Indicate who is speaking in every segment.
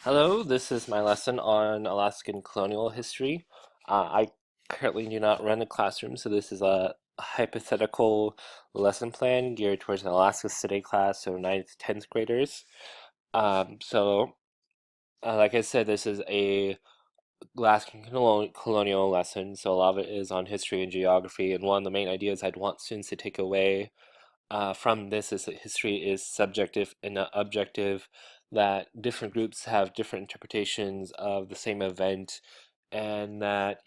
Speaker 1: Hello, this is my lesson on Alaskan colonial history. I currently do not run a classroom, so this is a hypothetical lesson plan geared towards an Alaska Study class, so 9th, 10th graders. Like I said, this is a Alaskan colonial lesson, so a lot of it is on history and geography, and one of the main ideas I'd want students to take away from this is that history is subjective and not objective, that different groups have different interpretations of the same event, and that,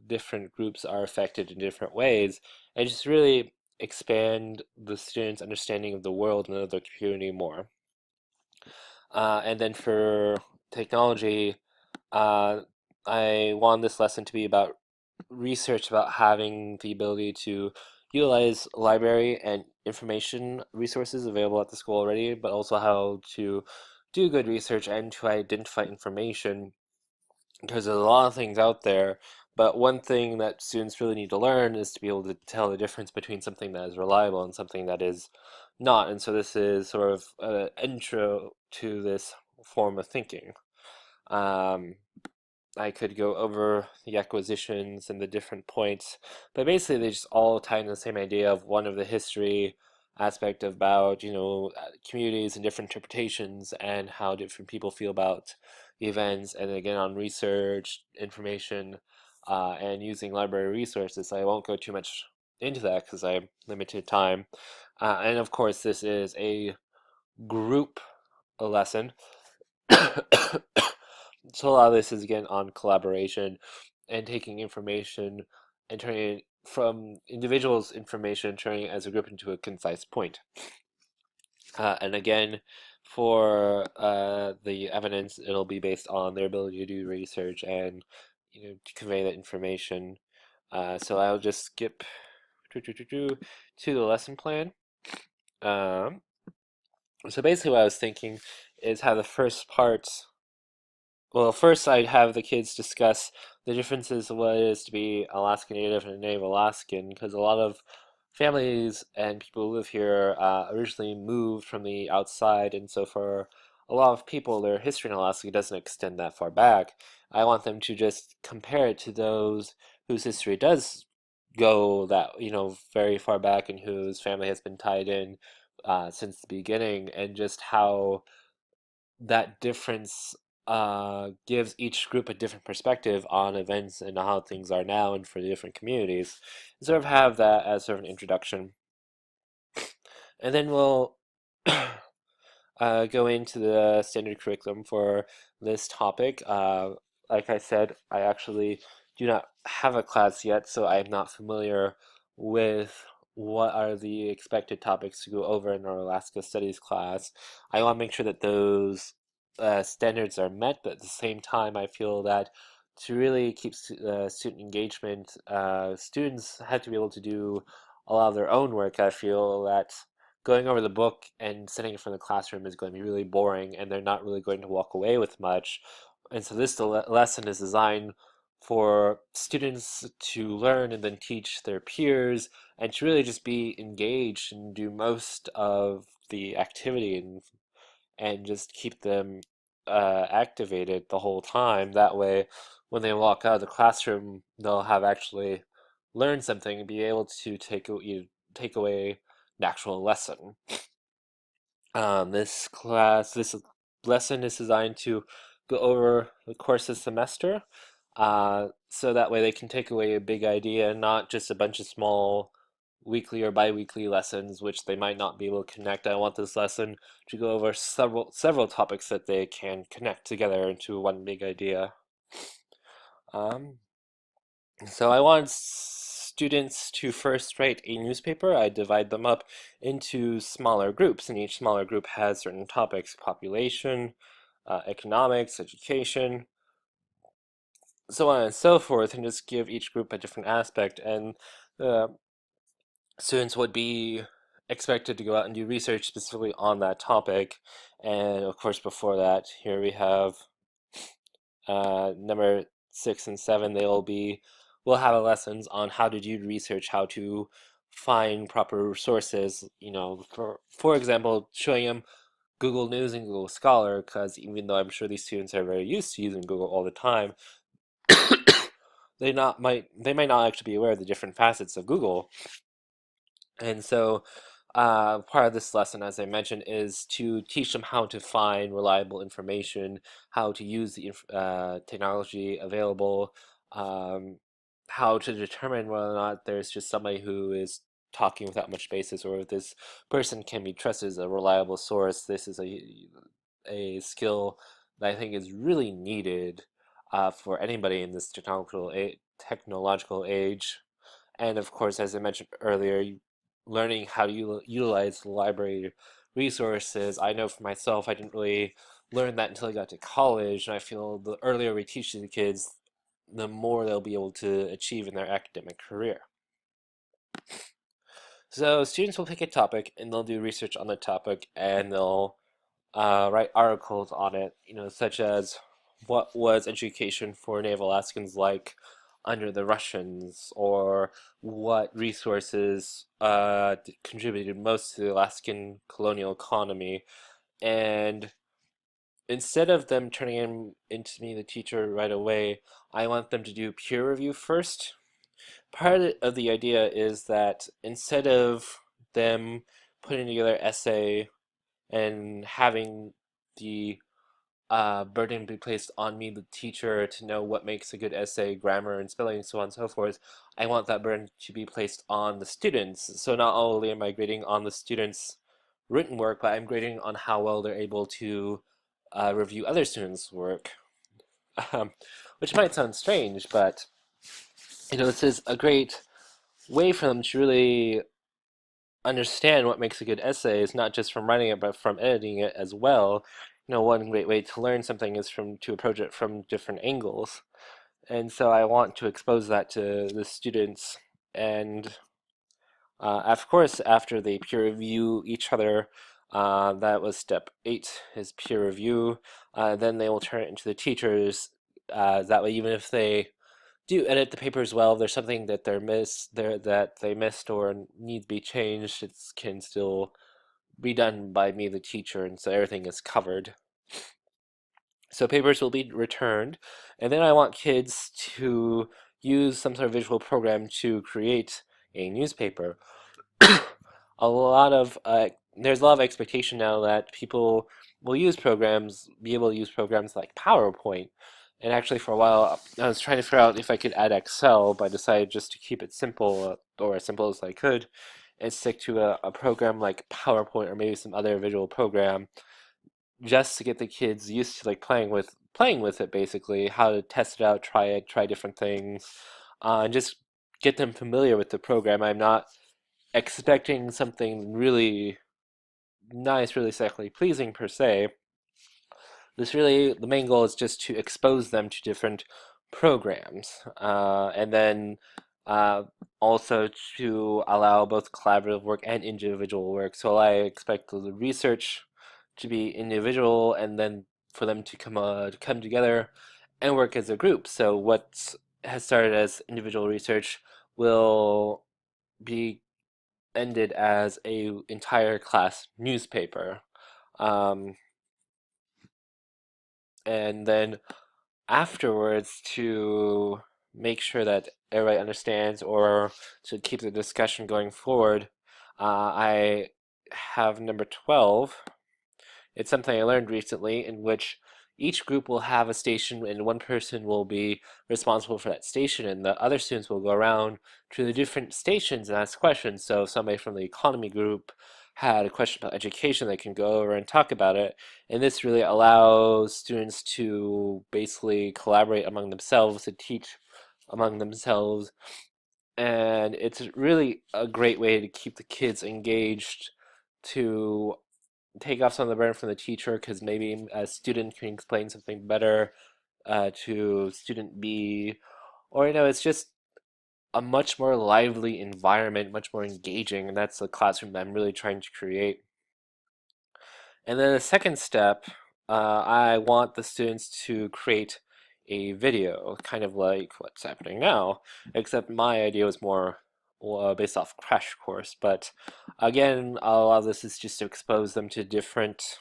Speaker 1: different groups are affected in different ways, and just really expand the students' understanding of the world and of the community more. And then for technology, uh, I want this lesson to be about research about having the ability to utilize library and information resources available at the school already, but also how to do good research and to identify information because there's a lot of things out there. But one thing that students really need to learn is to be able to tell the difference between something that is reliable and something that is not. And so this is sort of an intro to this form of thinking. Um, I could go over the acquisitions and the different points, but basically they just all tie in the same idea of one of the history aspect about, communities and different interpretations and how different people feel about the events, and again on research, information, and using library resources. I won't go too much into that because I have limited time. And of course, this is a group lesson. So a lot of this is again on collaboration and taking information and turning it from individuals' information, turning it as a group into a concise point. And again, for the evidence, it'll be based on their ability to do research and to convey that information. So I'll just skip to the lesson plan. Um, so basically, what I was thinking is how the first part. Well, first I'd have the kids discuss the differences of what it is to be Alaska Native and Native Alaskan, because a lot of families and people who live here originally moved from the outside, and so for a lot of people, their history in Alaska doesn't extend that far back. I want them to just compare it to those whose history does go that, very far back and whose family has been tied in since the beginning, and just how that difference gives each group a different perspective on events and how things are now and for the different communities. And sort of have that as sort of an introduction. And then we'll go into the standard curriculum for this topic. Like I said, I actually do not have a class yet, so I'm not familiar with what are the expected topics to go over in our Alaska Studies class. I want to make sure that those standards are met, but at the same time, I feel that to really keep student engagement, students have to be able to do a lot of their own work. I feel that going over the book and sitting in front of the classroom is going to be really boring and they're not really going to walk away with much. And so this lesson is designed for students to learn and then teach their peers and to really just be engaged and do most of the activity and just keep them activated the whole time. That way, when they walk out of the classroom, they'll have actually learned something and be able to take away an actual lesson. This lesson is designed to go over the course of the semester, so that way they can take away a big idea, not just a bunch of small weekly or bi-weekly lessons, which they might not be able to connect. I want this lesson to go over several topics that they can connect together into one big idea. Um, so I want students to first write a newspaper. I divide them up into smaller groups, and each smaller group has certain topics: population, economics, education, so on and so forth, and just give each group a different aspect. And uh, students would be expected to go out and do research specifically on that topic. And of course, before that, here we have number 6 and 7. We'll have lessons on how to do research, how to find proper sources. For example, showing them Google News and Google Scholar, because even though I'm sure these students are very used to using Google all the time, they might not actually be aware of the different facets of Google. And so, part of this lesson, as I mentioned, is to teach them how to find reliable information, how to use the technology available, um, how to determine whether or not there's just somebody who is talking without much basis, or if this person can be trusted as a reliable source. This is a skill that I think is really needed for anybody in this technological age. And of course, as I mentioned earlier, learning how to utilize the library resources. I know for myself, I didn't really learn that until I got to college, and I feel the earlier we teach the kids, the more they'll be able to achieve in their academic career. So students will pick a topic and they'll do research on the topic and they'll write articles on it, such as what was education for Native Alaskans like under the Russians, or what resources contributed most to the Alaskan colonial economy. And instead of them turning into me, the teacher, right away, I want them to do peer review first. Part of the idea is that instead of them putting together essay and having the burden be placed on me, the teacher, to know what makes a good essay, grammar, and spelling, so on and so forth. I want that burden to be placed on the students. So not only am I grading on the students' written work, but I'm grading on how well they're able to review other students' work. Um, which might sound strange, but this is a great way for them to really understand what makes a good essay is not just from writing it, but from editing it as well. One great way to learn something is to approach it from different angles. And so I want to expose that to the students. And of course, after they peer review each other, that was step 8, is peer review. Then they will turn it into the teachers. That way, even if they do edit the paper as well, if there's something that that they missed or needs to be changed, it can still be done by me, the teacher, and so everything is covered. So papers will be returned, and then I want kids to use some sort of visual program to create a newspaper. There's a lot of expectation now that people will be able to use programs like PowerPoint. And actually, for a while, I was trying to figure out if I could add Excel, but I decided just to keep it simple, or as simple as I could, and stick to a program like PowerPoint or maybe some other visual program, just to get the kids used to like playing with it, basically, how to test it, try different things, and just get them familiar with the program. I'm not expecting something really nice, really aesthetically pleasing per se. The main goal is just to expose them to different programs, and then uh, also to allow both collaborative work and individual work. So I expect the research to be individual, and then for them to come together and work as a group. So what has started as individual research will be ended as a entire class newspaper. Um, and then afterwards, to make sure that everybody understands, or to keep the discussion going forward, I have number 12. It's something I learned recently, in which each group will have a station and one person will be responsible for that station, and the other students will go around to the different stations and ask questions. So if somebody from the economy group had a question about education, they can go over and talk about it. And this really allows students to basically collaborate among themselves, to teach among themselves. And it's really a great way to keep the kids engaged, to take off some of the burden from the teacher, because maybe a student can explain something better to student B, or it's just a much more lively environment, much more engaging, and that's the classroom that I'm really trying to create. And then the second step, I want the students to create a video, kind of like what's happening now, except my idea was more based off Crash Course. But again, a lot of this is just to expose them to different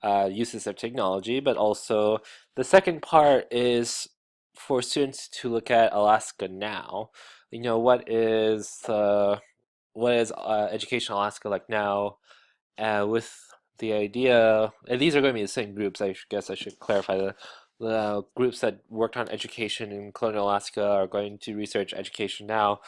Speaker 1: uses of technology, but also the second part is for students to look at Alaska now. What is education in Alaska like now? With the idea, and these are going to be the same groups. I guess I should clarify the groups that worked on education in Colonial Alaska are going to research education now,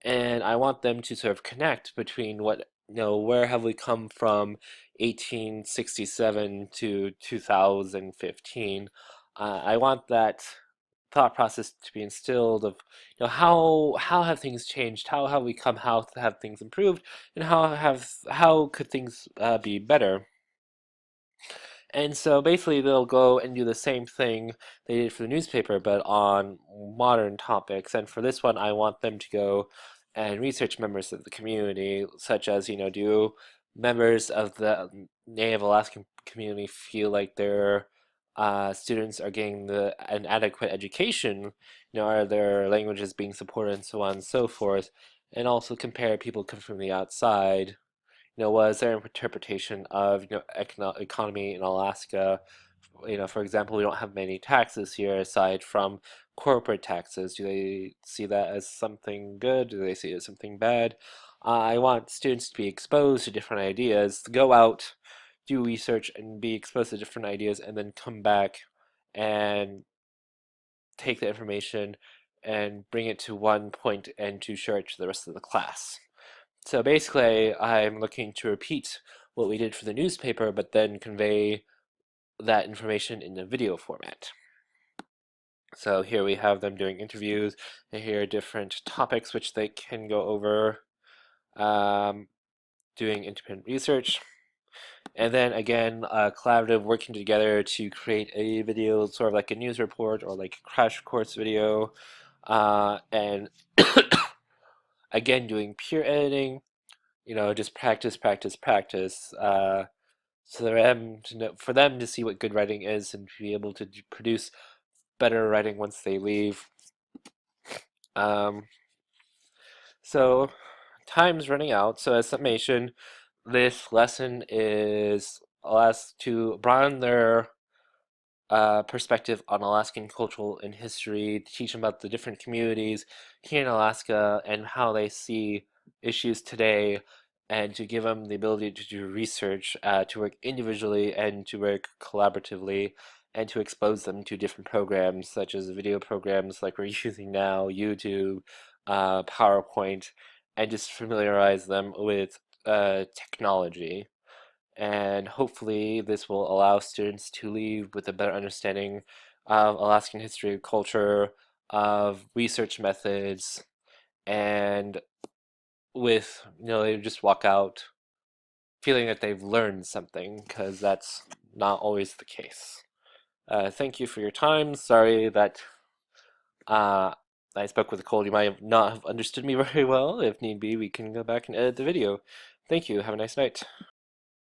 Speaker 1: and I want them to sort of connect between where have we come from 1867 to 2015. I want that thought process to be instilled of how have things changed, how have we come, how have things improved, and how could things be better. And so basically, they'll go and do the same thing they did for the newspaper, but on modern topics. And for this one, I want them to go and research members of the community, such as, do members of the Native Alaskan community feel like their students are getting an adequate education? Are their languages being supported, and so on and so forth? And also compare people come from the outside, was their interpretation of economy in Alaska. For example, we don't have many taxes here aside from corporate taxes. Do they see that as something good? Do they see it as something bad? I want students to be exposed to different ideas, to go out, do research, and be exposed to different ideas, and then come back and take the information and bring it to one point and to share it to the rest of the class. So basically, I'm looking to repeat what we did for the newspaper, but then convey that information in a video format. So here we have them doing interviews, and here are different topics which they can go over, um, doing independent research, and then again, collaborative working together to create a video, sort of like a news report or like a crash course video, and again doing peer editing, just practice, practice, practice. So for them to see what good writing is and to be able to produce better writing once they leave. Um, so time's running out. So as summation, this lesson is allows to broaden their perspective on Alaskan cultural and history, to teach them about the different communities here in Alaska and how they see issues today, and to give them the ability to do research, to work individually and to work collaboratively, and to expose them to different programs such as video programs like we're using now, YouTube, PowerPoint, and just familiarize them with technology. And hopefully this will allow students to leave with a better understanding of Alaskan history, culture, of research methods, and they just walk out feeling that they've learned something, because that's not always the case. Thank you for your time. Sorry that uh, I spoke with a cold. You might have not have understood me very well. If need be, we can go back and edit the video. Thank you. Have a nice night.